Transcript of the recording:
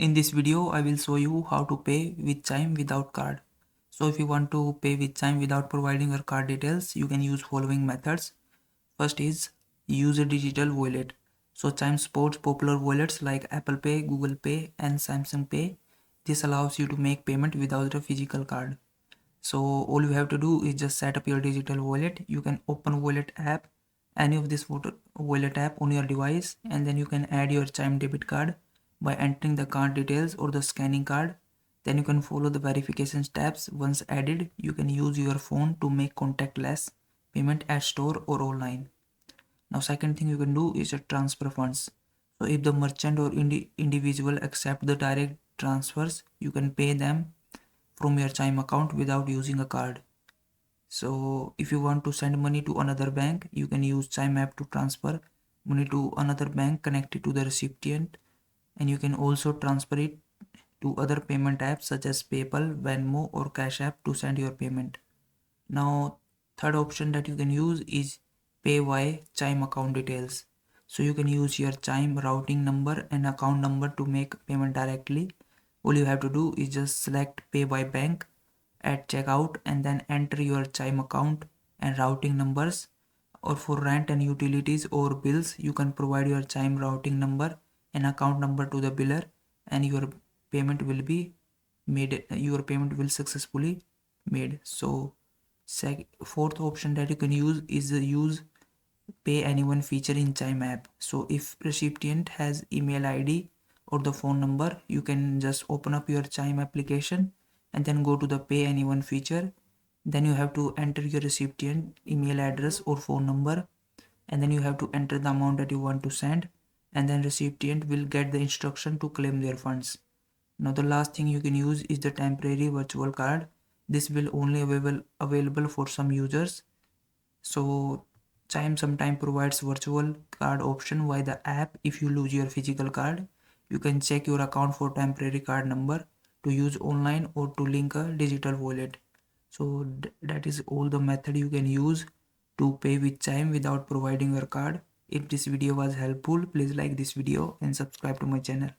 In this video, I will show you how to pay with Chime without card. So if you want to pay with Chime without providing your card details, you can use following methods. First is use a digital wallet. So Chime supports popular wallets like Apple Pay, Google Pay and Samsung Pay. This allows you to make payment without a physical card. So all you have to do is just set up your digital wallet. You can open wallet app, any of this wallet app on your device, and then you can add your Chime debit card by entering the card details or the scanning card. Then you can follow the verification steps. Once added, you can use your phone to make contactless payment at store or online. Now second thing you can do is transfer funds. So if the merchant or individual accept the direct transfers, you can pay them from your Chime account without using a card. So if you want to send money to another bank, you can use Chime app to transfer money to another bank connected to the recipient, and you can also transfer it to other payment apps such as PayPal, Venmo or Cash App to send your payment. Now third option that you can use is pay by Chime account details. So you can use your Chime routing number and account number to make payment directly. All you have to do is just select pay by bank at checkout and then enter your Chime account and routing numbers. Or for rent and utilities or bills, you can provide your Chime routing number and account number to the biller, and your payment will be made. Your payment will successfully made. So fourth option that you can use is use pay anyone feature in Chime app. So if recipient has email ID or the phone number, you can just open up your Chime application and then go to the pay anyone feature. Then you have to enter your recipient email address or phone number, and then you have to enter the amount that you want to send, and then recipient will get the instruction to claim their funds. Now the last thing you can use is the temporary virtual card. This will only available for some users. So Chime sometimes provides virtual card option via the app. If you lose your physical card, you can check your account for temporary card number to use online or to link a digital wallet. So that is all the method you can use to pay with Chime without providing your card. If this video was helpful, please like this video and subscribe to my channel.